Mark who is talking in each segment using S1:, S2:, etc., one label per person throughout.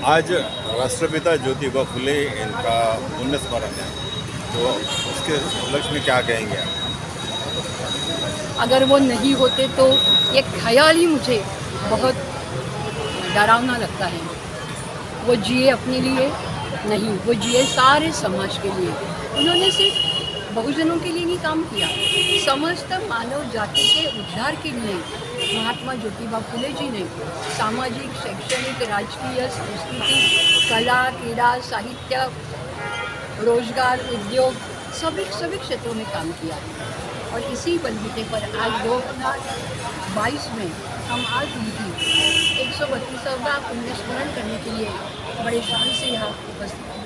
S1: आज राष्ट्रपिता ज्योतिबा फुले इनका पुण्य स्मरण है, तो उसके उपलक्ष्य में क्या कहेंगे आप?
S2: अगर वो नहीं होते तो ये ख्याल ही मुझे बहुत डरावना लगता है। वो जिए अपने लिए नहीं, वो जिए सारे समाज के लिए। उन्होंने सिर्फ बहुजनों के लिए नहीं काम किया, समस्त मानव जाति के उद्धार के लिए महात्मा ज्योतिबा फुले जी ने सामाजिक, शैक्षणिक, राजकीय, सांस्कृतिक, कला, क्रीड़ा, साहित्य, रोजगार, उद्योग सभी क्षेत्रों में काम किया। और इसी बलबूते पर आज 2022 में हम आज उनकी 132वां पुण्य स्मरण करने के लिए बड़े शान से यहाँ उपस्थित हैं।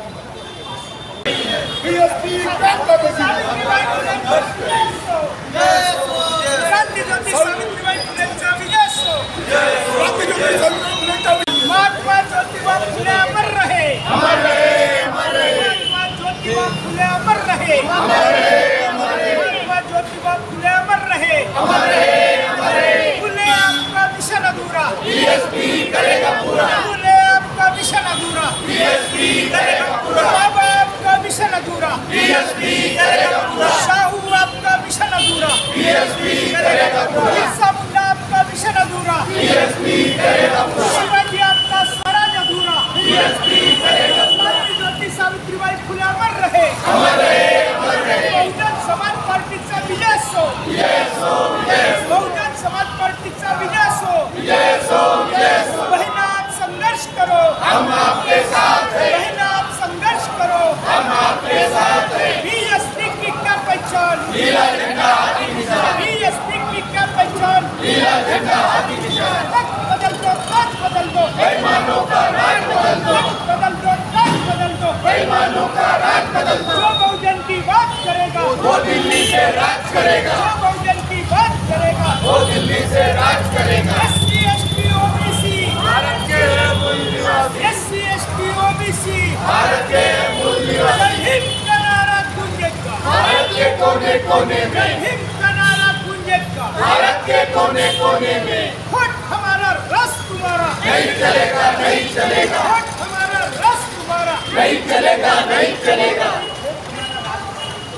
S3: महात्मा ज्योतिबा फुले अमर रहे, अमर रहे, अमर रहे। महात्मा ज्योतिबा फुले अमर रहे, अमर रहे, अमर रहे। महात्मा ज्योतिबा फुले अमर रहे, अमर रहे, अमर रहे। फुले आपका मिशन अधूरा बीएसपी करेगा पूरा, फुले आपका मिशन अधूरा बीएसपी करेगा पूरा, बाबा आपका मिशन अधूरा बीएसपी करेगा पूरा, शाहू आपका मिशन अधूरा बीएसपी करेगा पूरा, बिरसा मुंडा आपका मिशन अधूरा बीएसपी करेगा पूरा, शिवाजी आपका स्वराज अधूरा बीएसपी करेगा पूरा। ज्योति सावित्रीबाई फुले अमर रहे, अमर रहे, अमर रहे। बहुजन समाज पार्टीचा विजय असो, विजय असो, विजय असो। बहुजन समाज पार्टीचा विजय असो, विजय असो, विजय असो। बहना आप संघर्ष करो, हम आपके साथ हैं। बहना आप संघर्ष करो, हम आपके साथ हैं। बीएसपी की क्या पहचान, नीला झंडा हाथी निशान। बीएसपी की क्या पहचान, नीला झंडा हाथी निशान। तक बदल दो, तक बदल दो, बेईमानों का राज बदल दो, तक बदल दो, तक बदल दो, बेईमानों का राज बदल दो। जो बहुजन की बात करेगा वो दिल्ली से राज करेगा, जो बहुजन की बात करेगा वो दिल्ली से राज करेगा। एससी एसटी ओबीसी भारत के मूल निवासी, एससी एसटी ओबीसी भारत के मूल निवासी। हिंद का नारा गूंजेगा भारत के कोने कोने में, हिंद का नारा गूंजेगा भारत के कोने कोने में। होठ हमारा रस तुम्हारा नहीं चलेगा, नहीं चलेगा। होठ हमारा रस तुम्हारा नहीं चलेगा, नहीं चलेगा।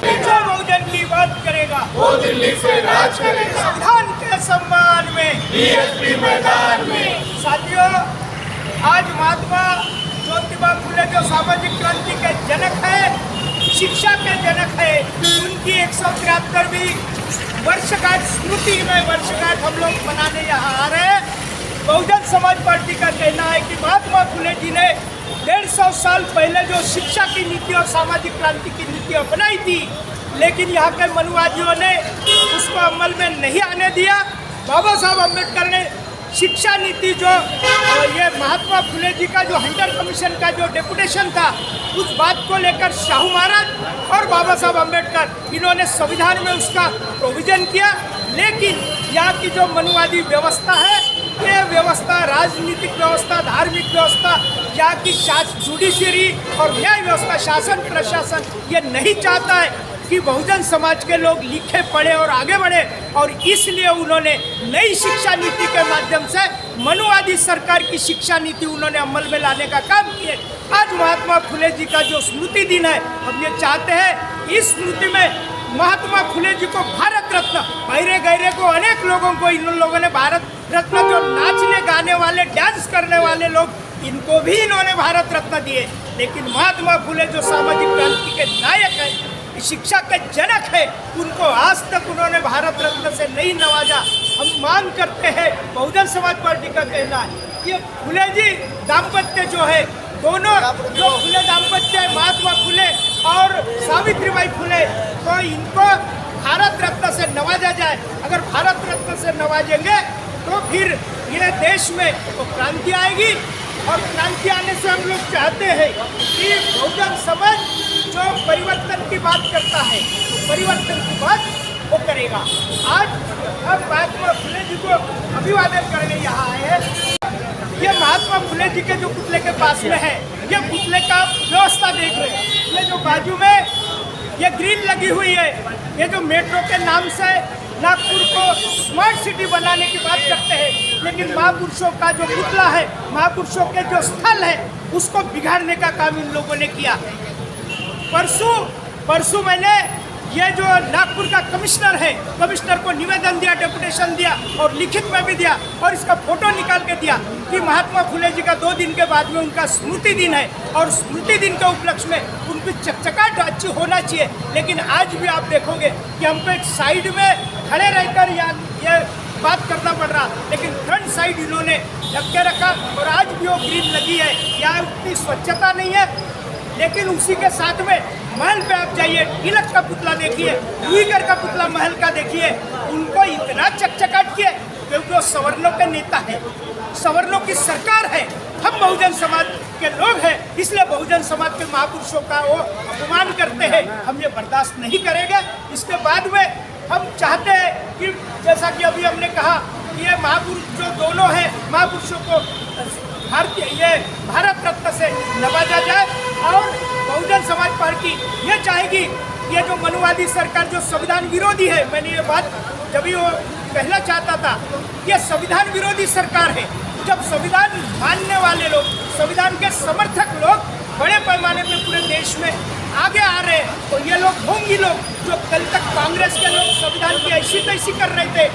S3: जो बहुजन की बात करेगा वो दिल्ली से राज करेगा। संविधान के सम्मान में बीएसपी मैदान में। साथियों, आज महात्मा ज्योतिबा फुले जो सामाजिक क्रांति के जनक है, शिक्षा के जनक है, उनकी 173वीं वर्षगांठ स्मृति में वर्षगांठ हम लोग मनाने यहाँ आ रहे हैं। बहुजन समाज पार्टी का कहना है कि महात्मा फुले जी ने 150 साल पहले जो शिक्षा की नीति और सामाजिक क्रांति की नीति अपनाई थी, लेकिन यहाँ के मनुवादियों ने उसको अमल में नहीं आने दिया। बाबा साहब अम्बेडकर ने शिक्षा नीति जो ये महात्मा फुले जी का जो हंटर कमीशन का जो डेपुटेशन था, उस बात को लेकर शाहू महाराज और बाबा साहब अम्बेडकर इन्होंने संविधान में उसका प्रोविजन किया। लेकिन यहाँ की जो मनुवादी व्यवस्था है, ये व्यवस्था राजनीतिक व्यवस्था, धार्मिक व्यवस्था, यहाँ की जुडिशरी और न्याय व्यवस्था, शासन प्रशासन ये नहीं चाहता है कि बहुजन समाज के लोग लिखे पढ़े और आगे बढ़े, और इसलिए उन्होंने नई शिक्षा नीति के माध्यम से मनुवादी सरकार की शिक्षा नीति उन्होंने अमल में लाने का काम किए। आज महात्मा फुले जी का जो स्मृति दिन है, हम ये चाहते हैं इस स्मृति में महात्मा फुले जी को भारत रत्न, बहरे गहरे को अनेक लोगों को इन लोगों ने भारत रत्न, जो नाचने गाने वाले डांस करने वाले लोग, इनको भी इन्होंने भारत रत्न दिए। लेकिन महात्मा फुले जो सामाजिक क्रांति के नायक है, शिक्षा के जनक है, उनको आज तक उन्होंने भारत रत्न से नहीं नवाजा। हम मांग करते हैं, बहुजन समाज पार्टी का कहना है ये फुले जी दाम्पत्य जो है, दोनों जो फुले दाम्पत्य है, महात्मा फुले और सावित्रीबाई फुले, तो इनको भारत रत्न से नवाजा जाए। अगर भारत रत्न से नवाजेंगे तो फिर ये देश में तो क्रांति आएगी, और क्रांति आने से हम लोग चाहते हैं कि बहुजन समाज जो परिवर्तन की बात करता है, तो परिवर्तन की बात वो करेगा। आज हम महात्मा फुले जी को अभिवादन करने यहाँ आए हैं। ये महात्मा फुले जी के जो पुतले के पास में है, ये पुतले का व्यवस्था देख रहे हैं। ये जो बाजू में ये ग्रिल लगी हुई है, ये जो मेट्रो के नाम से नागपुर को स्मार्ट सिटी बनाने की बात करते हैं, लेकिन महापुरुषों का जो पुतला है, महापुरुषों के जो स्थल है, उसको बिगाड़ने का काम इन लोगों ने किया। परसों मैंने ये जो नागपुर का कमिश्नर है, कमिश्नर को निवेदन दिया, डेपुटेशन दिया और लिखित में भी दिया और इसका फोटो निकाल के दिया कि महात्मा फुले जी का 2 दिन के बाद में उनका स्मृति दिन है और स्मृति दिन के उपलक्ष्य में उनकी चकचकाहट अच्छी होना चाहिए। लेकिन आज भी आप देखोगे कि हमको एक साइड में खड़े रहकर ये बात करना पड़ रहा, लेकिन फ्रंट साइड इन्होंने ढक के रखा और आज भी वो ग्रिल लगी है। यहाँ उतनी स्वच्छता नहीं है, लेकिन उसी के साथ में महल पे आप जाइए, तिलक का पुतला देखिए, लुईगर का पुतला महल का देखिए, उनको इतना चकचकाहट किए क्योंकि वो सवर्णों के नेता है, सवर्णों की सरकार है। हम बहुजन समाज के लोग हैं, इसलिए बहुजन समाज के महापुरुषों का वो अपमान करते हैं, हम ये बर्दाश्त नहीं करेंगे। इसके बाद में हम चाहते हैं कि जैसा कि अभी हमने कहा कि ये महापुरुष जो दोनों हैं, महापुरुषों को भारत रत्न से नवाजा जाए और बहुजन समाज पार्टी ये चाहेगी ये जो मनुवादी सरकार जो संविधान विरोधी है, मैंने ये बात जब भी वो कहना चाहता था, ये संविधान विरोधी सरकार है। जब संविधान मानने वाले लोग, संविधान के समर्थक लोग बड़े पैमाने पे पूरे देश में आगे आ रहे हैं, तो ये लोग ढोंगी लोग जो कल तक कांग्रेस के लोग संविधान की ऐसी तैसी कर रहे थे,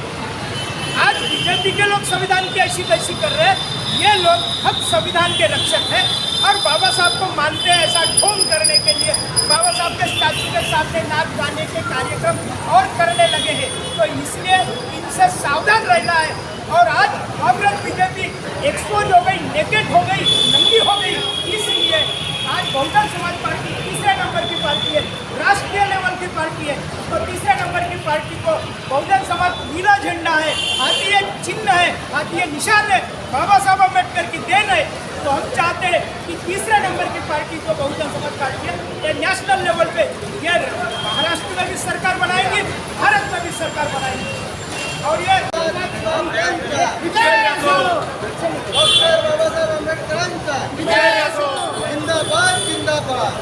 S3: आज बीजेपी के लोग संविधान की ऐसी तैसी कर रहे हैं। ये लोग हम संविधान के रक्षक हैं और बाबा साहब को मानते हैं। ऐसा ढोंग करने के लिए बाबा साहब के स्टैचू के सामने नाच गाने के कार्यक्रम और करने लगे हैं, तो इसलिए इनसे सावधान रहना है। और आज कांग्रेस बीजेपी एक्सपोज हो गई, नेकेड हो गई, नंगी हो गई, इसलिए आज बहुजन समाज पार्टी तीसरे नंबर की पार्टी है, राष्ट्रीय लेवल की पार्टी है। तो तीसरे नंबर की पार्टी को बहुजन समाज नीला झंडा है, हाथी ये चिन्ह है, हाथी ये निशान है, बाबा साहब अम्बेडकर की देन है। तो हम चाहते हैं कि तीसरे नंबर की पार्टी जो बहुजन समाज पार्टी है, ये नेशनल लेवल पे ये महाराष्ट्र में भी सरकार बनाएगी, भारत में भी सरकार बनाएगी। और ये
S4: जिंदाबाद जिंदाबाद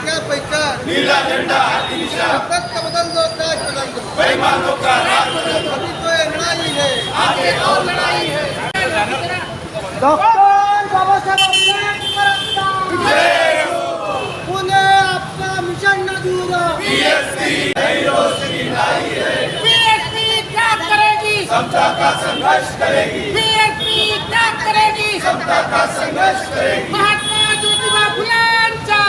S4: क्या पहचान नीला झंडा हाथी निशान बदल दो, ताज बदल दो, बेईमानों का राज बदल दो। अभी तो ये लड़ाई है, आगे और लड़ाई है।
S3: डॉक्टर बाबा साहब
S4: पुणे आपका मिशन अधूरा,
S3: बीएसपी क्या करेगी, समता का संघर्ष करेगी, बीएसपी क्या करेगी, समता का संघर्ष करेगी। महात्मा ज्योतिबा फुलेंचा,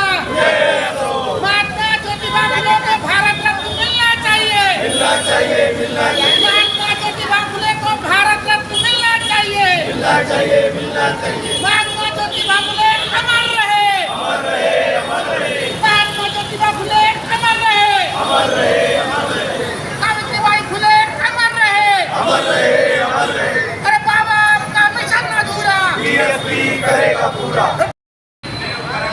S3: महात्मा ज्योतिबा फुले को भारत रत्न मिलना चाहिए, मिलना चाहिए, मिलना चाहिए। महात्मा ज्योतिबा फुले को भारत रत्न मिलना चाहिए, मिलना चाहिए, मिलना चाहिए। महात्मा ज्योतिबा फुले अमर रहे, अमर रहे, अमर रहे। महात्मा ज्योतिबा फुले अमर रहे, अमर रहे, अमर रहे। सावित्रीबाई फुले अमर रहे, अमर रहे, अमर रहे। अरे बाबा आपका मिशन अधूरा, बीएसपी करेगा पूरा।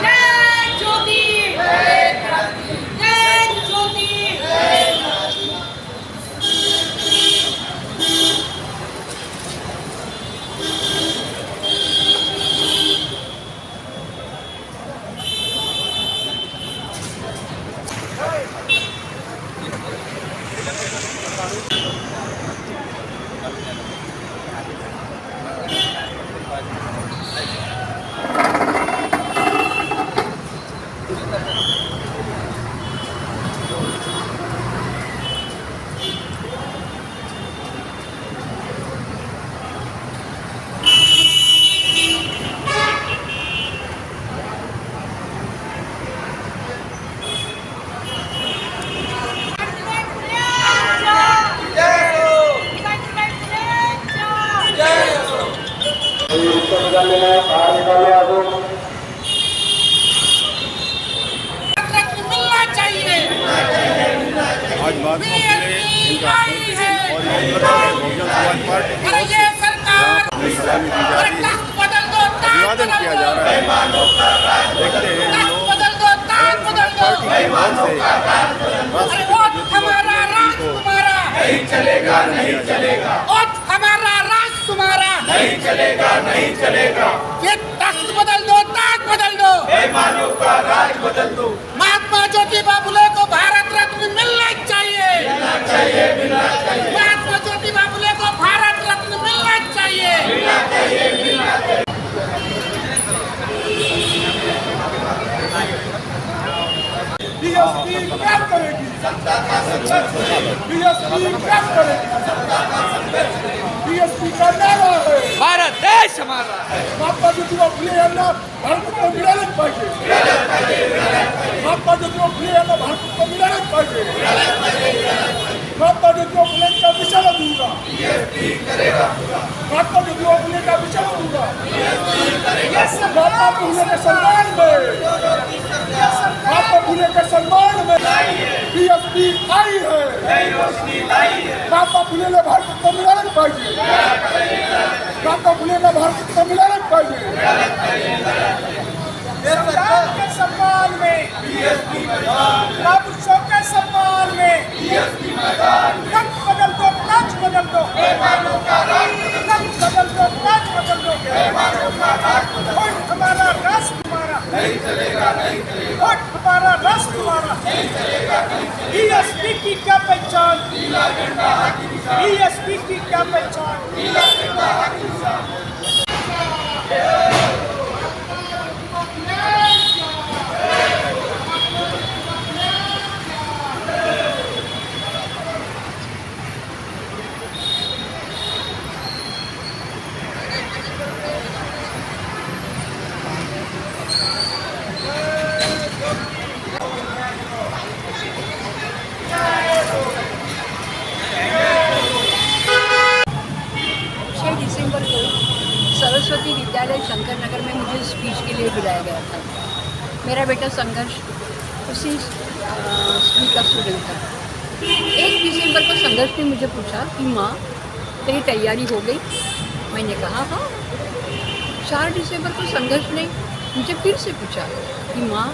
S3: जय ज्योति, जय क्रांति, जय ज्योति, जय क्रांति। मिलना चाहिए।
S1: आज महात्मा फुले इनका और बहुजन समाज पार्टी की ओर से अपनी सलामी दी जा रही है, अभिवादन किया जा रहा है। देखते हैं लोग पार्टी की ओर से राष्ट्रपति
S3: हमारा राज तुम्हारा
S1: नहीं चलेगा, नहीं चलेगा,
S3: हमारा राज तुम्हारा
S1: नहीं चलेगा, नहीं चलेगा।
S3: ये तख्त बदल दो, ताज बदल दो,
S1: बेईमानों का राज बदल दो।
S3: महात्मा ज्योतिबा फुले को भारत रत्न रत्न मिलना चाहिए। महात्मा ज्योतिबा फुले को भारत रत्न मिलना चाहिए। बीएसपी क्या करेगी? बीएसपी क्या करेगी? बीएसपी का नारा है
S4: भारत देश हमारा है।
S3: महात्मा ज्योतिबा फुले यांना भारतरत्न मिळालेच पाहिजे। महात्मा ज्योतिबा फुले यांना भारतरत्न मिळालेच पाहिजे। महात्मा ज्योतिबा फुलेंच्या दिशेला दूंगा। महात्मा ज्योतिबा फुले का दिशेला दूंगा। महात्मा फुले के सम्मान में, महात्मा फुले के सम्मान में बीएसपी आई है। महात्मा फुलेला भारतरत्न मिळालेच पाहिजे। महात्मा फुलेला भारतरत्न मिळालेच पाहिजे। सरकार के सम्मान में, बाबू साहब के सम्मान में रंग बदल दो, नाच बदल दो, रंग बदल दो, नाच बदल दो। वोट हमारा, राष्ट्र हमारा, वोट हमारा, राष्ट्र हमारा। बीएसपी की क्या पहचान? बीएसपी की क्या पहचान?
S2: दिसंबर को सरस्वती विद्यालय शंकर नगर में मुझे स्पीच के लिए बुलाया गया था। मेरा बेटा संघर्ष उसी स्कूल का स्टूडेंट था। 1 दिसंबर को संघर्ष ने मुझे पूछा कि माँ तेरी तैयारी हो गई? मैंने कहा हाँ। 4 दिसंबर को संघर्ष ने मुझे फिर से पूछा कि माँ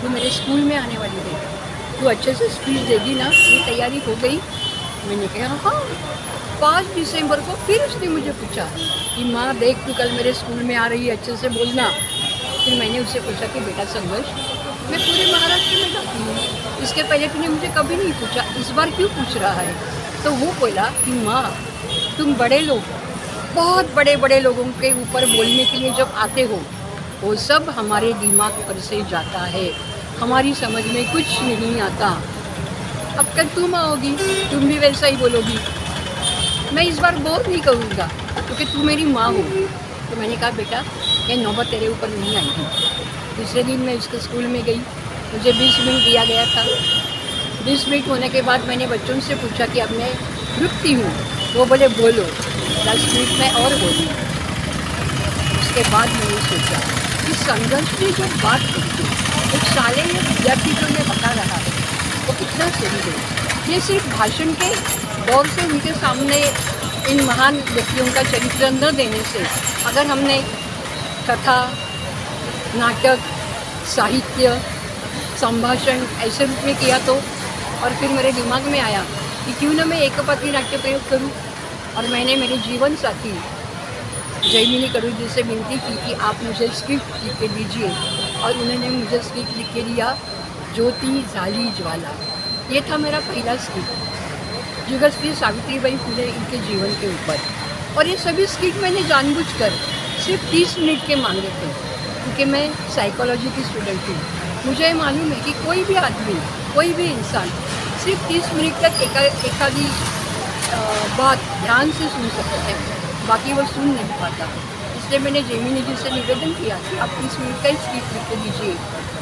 S2: तू मेरे स्कूल में आने वाली है, तू अच्छे से स्पीच देगी ना, ये तैयारी हो गई? मैंने कहा हाँ। 5 दिसंबर को फिर उसने मुझे पूछा कि माँ देख तू कल मेरे स्कूल में आ रही है, अच्छे से बोलना। फिर मैंने उससे पूछा कि बेटा संघर्ष मैं पूरे महाराष्ट्र में जाती हूँ, इसके पहले तूने मुझे कभी नहीं पूछा, इस बार क्यों पूछ रहा है? तो वो बोला कि माँ तुम बड़े लोग, बहुत बड़े बड़े लोगों के ऊपर बोलने के लिए जब आते हो वो सब हमारे दिमाग पर से जाता है, हमारी समझ में कुछ नहीं आता। अब कल तुम आओगी, तुम भी वैसा ही बोलोगी। मैं इस बार बोर नहीं करूँगा क्योंकि तू मेरी माँ हो। तो मैंने कहा बेटा ये नौबत तेरे ऊपर नहीं आएगी। दूसरे दिन मैं उसके स्कूल में गई, मुझे 20 मिनट दिया गया था। 20 मिनट होने के बाद मैंने बच्चों से पूछा कि अब मैं रुकती हूँ, वो बोले बोलो। 10 मिनट में और बोली। उसके बाद मैंने सोचा कि संघर्ष ने जो बात की, एक शालेय विद्यार्थी जो मैं बता रहा है वो कितना सही है। ये सिर्फ भाषण के दौर से उनके सामने इन महान व्यक्तियों का चरित्र न देने से, अगर हमने कथा, नाटक, साहित्य, संभाषण ऐसे रूप में किया तो, और फिर मेरे दिमाग में आया कि क्यों न मैं एकपात्री नाट्य प्रयोग करूं। और मैंने मेरे जीवन साथी जयमिनी करू जी से विनती की कि आप मुझे स्क्रिप्ट लिख के दीजिए, और उन्होंने मुझे स्क्रिप्ट लिख के दिया ज्योति झाली ज्वाला। ये था मेरा पहला स्क्रिप्ट, जुगश्री सावित्रीबाई फुले इनके जीवन के ऊपर। और ये सभी स्क्रिप्ट मैंने जानबूझकर सिर्फ 30 मिनट के मांगे थे क्योंकि मैं साइकोलॉजी की स्टूडेंट हूँ। मुझे मालूम है कि कोई भी आदमी, कोई भी इंसान सिर्फ 30 मिनट तक एकाधी बात ध्यान से सुन सकता है, बाकी वो सुन नहीं पाता। इसलिए मैंने जयमिनी जी से निवेदन किया कि आप 30 मिनट का स्क्रिप्ट लिख के दीजिए,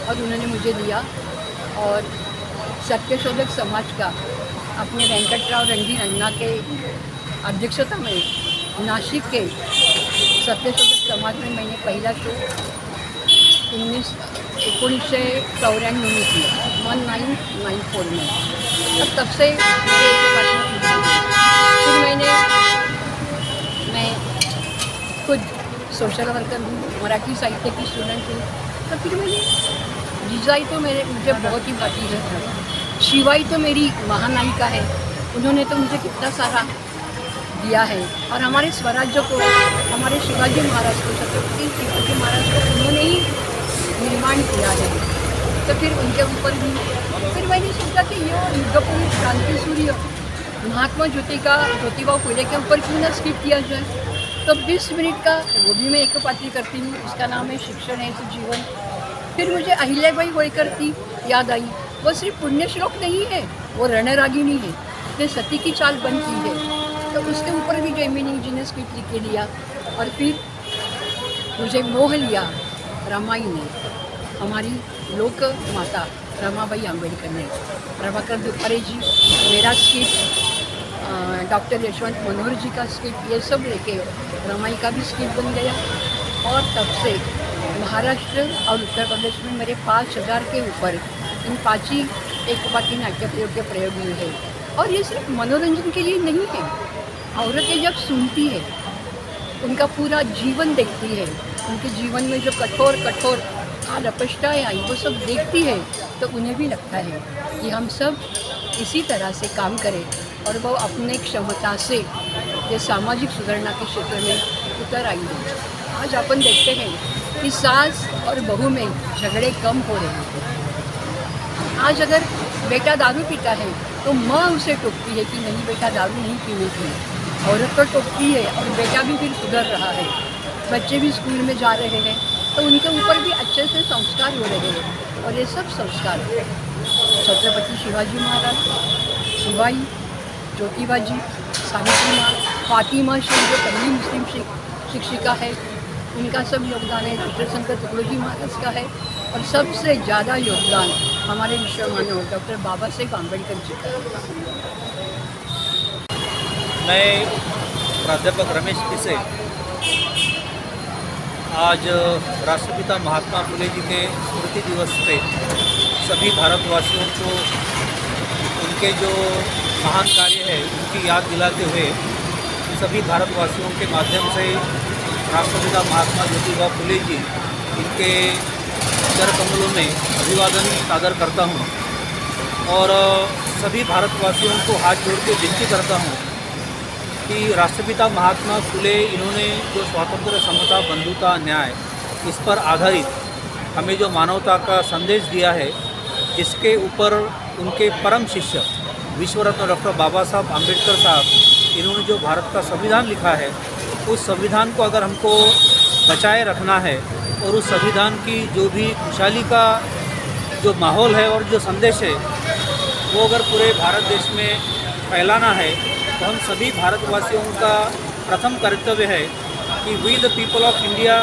S2: और उन्होंने मुझे दिया। और सत्यशोधक समाज का अपने वेंकटराव रणधीर अन्ना के अध्यक्षता में नासिक के सत्यशोधक समाज में मैंने पहला शो 1994 में किया, 1994 में। तब से मेरे फिर मैं खुद सोशल वर्कर हूँ, मराठी साहित्य की स्टूडेंट हूँ। तो फिर मैंने जिजाई तो मुझे बहुत ही भाती है, शिवाई तो मेरी महानायिका है, उन्होंने तो मुझे कितना सारा दिया है। और हमारे स्वराज्य को, हमारे शिवाजी महाराज को, छत्रपति शिवाजी महाराज को उन्होंने ही निर्माण किया है। तो फिर उनके ऊपर भी फिर मैंने सोचा कि ये युद्धपुरुष क्रांति सूर्य महात्मा ज्योतिबा फुले के ऊपर क्यों ना स्किप किया जाए। तो 20 मिनट का वो भी मैं एक पात्री करती हूँ, उसका नाम है शिक्षण है तो जीवन। फिर मुझे अहिल्याबाई होळकर की याद आई। वो सिर्फ पुण्य श्लोक नहीं है, वो रणरागिनी है, उसने सती की चाल बंद की है। तो उसके ऊपर भी जयमिनी जी ने स्क्रिप्ट लिख के दिया। और फिर मुझे मोह लिया रामायण ने, हमारी लोक माता रमाबाई आंबेडकर ने, प्रभाकर दुपारे जी, मेरा स्क्रिप्ट, डॉक्टर यशवंत मनोहर जी का स्क्रिप्ट, ये सब लेके रमाई का भी स्क्रिप्ट बन गया। और तब से महाराष्ट्र और उत्तर प्रदेश में मेरे 5000 के ऊपर इन 5 ही एक बाकी नाट्य प्रयोग के प्रयोग हुए हैं। और ये सिर्फ मनोरंजन के लिए नहीं है, औरतें जब सुनती है, उनका पूरा जीवन देखती है, उनके जीवन में जो कठोर अपष्टाएँ आई वो सब देखती है, तो उन्हें भी लगता है कि हम सब इसी तरह से काम करें और वो अपने क्षमता से ये सामाजिक सुधारणा के क्षेत्र में उतर आई है। आज अपन देखते हैं कि सास और बहू में झगड़े कम हो रहे हैं। आज अगर बेटा दारू पीता है तो माँ उसे टोकती है कि नहीं बेटा दारू नहीं पीनी थी। औरत तो टोकती है और बेटा भी फिर सुधर रहा है। बच्चे भी स्कूल में जा रहे हैं तो उनके ऊपर भी अच्छे से संस्कार हो रहे हैं। और ये सब संस्कार छत्रपति शिवाजी महाराज, शिवाई, ज्योतिबा जी, सावित्री माँ, फातिमा शेख जो पहली मुस्लिम शिक्षिका है, उनका सब योगदान है। डॉक्टर तुकडोजी महाराज का है। और सबसे ज़्यादा योगदान हमारे विश्वमानव डॉक्टर बाबा साहेब आम्बेडकर जी का है।
S5: मैं प्राध्यापक रमेश पिसे आज राष्ट्रपिता महात्मा फुले जी के स्मृति दिवस पे सभी भारतवासियों को उनके जो महान कार्य है उनकी याद दिलाते हुए सभी भारतवासियों के माध्यम से राष्ट्रपिता महात्मा ज्योतिबा फुले जी इनके चरण कमलों में अभिवादन सादर करता हूँ और सभी भारतवासियों को हाथ जोड़ के विनती करता हूँ कि राष्ट्रपिता महात्मा फुले इन्होंने जो स्वातंत्र्य, समता, बंधुता, न्याय इस पर आधारित हमें जो मानवता का संदेश दिया है, जिसके ऊपर उनके परम शिष्य विश्व रत्न डॉक्टर बाबा साहब आम्बेडकर साहब इन्होंने जो भारत का संविधान लिखा है, उस संविधान को अगर हमको बचाए रखना है और उस संविधान की जो भी खुशहाली का जो माहौल है और जो संदेश है वो अगर पूरे भारत देश में फैलाना है, तो हम सभी भारतवासियों का प्रथम कर्तव्य है कि we the people of India,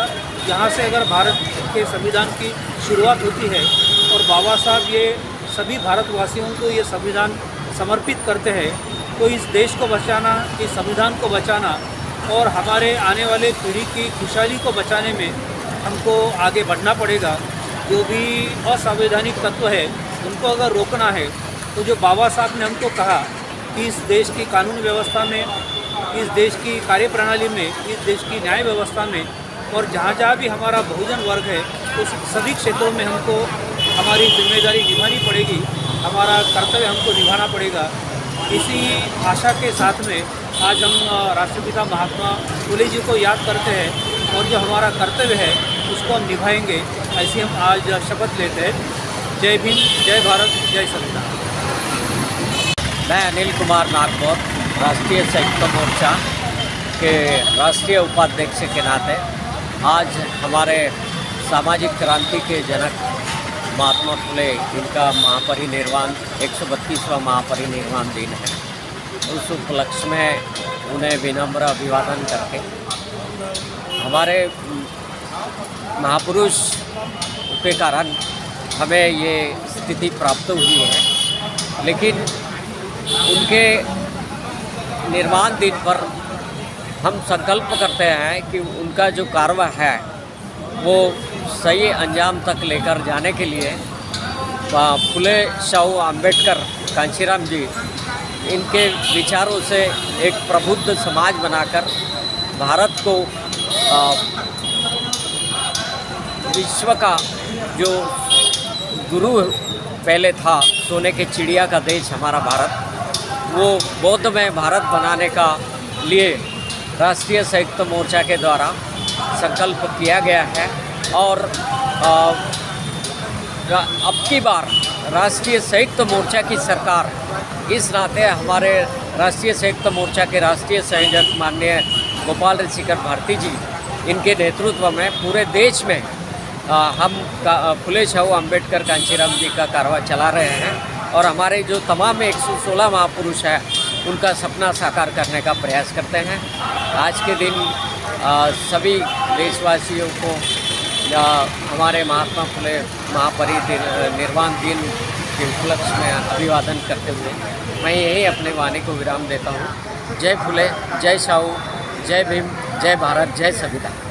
S5: यहाँ से अगर भारत के संविधान की शुरुआत होती है और बाबा साहब ये सभी भारतवासियों को ये संविधान समर्पित करते हैं, तो इस देश को बचाना, इस संविधान को बचाना और हमारे आने वाले पीढ़ी की खुशहाली को बचाने में हमको आगे बढ़ना पड़ेगा। जो भी असंवैधानिक तत्व है उनको अगर रोकना है, तो जो बाबा साहब ने हमको कहा कि इस देश की कानून व्यवस्था में, इस देश की कार्यप्रणाली में, इस देश की न्याय व्यवस्था में और जहाँ जहाँ भी हमारा बहुजन वर्ग है, उस सभी क्षेत्रों में हमको हमारी जिम्मेदारी निभानी पड़ेगी, हमारा कर्तव्य हमको निभाना पड़ेगा। इसी आशा के साथ में आज हम राष्ट्रपिता महात्मा फुले जी को याद करते हैं और जो हमारा कर्तव्य है उसको हम निभाएंगे, ऐसी हम आज शपथ लेते हैं। जय भीम, जय भारत, जय संविधान।
S6: मैं अनिल कुमार नागौर, राष्ट्रीय संयुक्त मोर्चा के राष्ट्रीय उपाध्यक्ष के नाते आज हमारे सामाजिक क्रांति के जनक महात्मा फुले, जिनका महापरिनिर्वाण 132वां महापरिनिर्वाण दिन है, उस उपलक्ष्य में उन्हें विनम्र अभिवादन करके हमारे महापुरुष के कारण हमें ये स्थिति प्राप्त हुई है। लेकिन उनके निर्माण दिन पर हम संकल्प करते हैं कि उनका जो कार्य है वो सही अंजाम तक लेकर जाने के लिए फुले शाहू आम्बेडकर, कांशीराम जी, इनके विचारों से एक प्रबुद्ध समाज बनाकर भारत को विश्व का जो गुरु पहले था, सोने के चिड़िया का देश हमारा भारत, वो बौद्धमय भारत बनाने का लिए राष्ट्रीय संयुक्त मोर्चा के द्वारा संकल्प किया गया है। और अब की बार राष्ट्रीय संयुक्त मोर्चा की सरकार, इस नाते हमारे राष्ट्रीय संयुक्त मोर्चा के राष्ट्रीय संयोजक माननीय गोपाल ऋषिकर भारती जी, इनके नेतृत्व में पूरे देश में हम फुले शाहू अम्बेडकर कांशीराम जी का कारवां चला रहे हैं और हमारे जो तमाम 116 महापुरुष हैं उनका सपना साकार करने का प्रयास करते हैं। आज के दिन सभी देशवासियों को हमारे महात्मा फुले महापरिनिर्वाण दिन के उपलक्ष्य में अभिवादन करते हुए मैं यही अपने वाणी को विराम देता हूँ। जय फुले, जय शाहू, जय भीम, जय भारत, जय संविधान।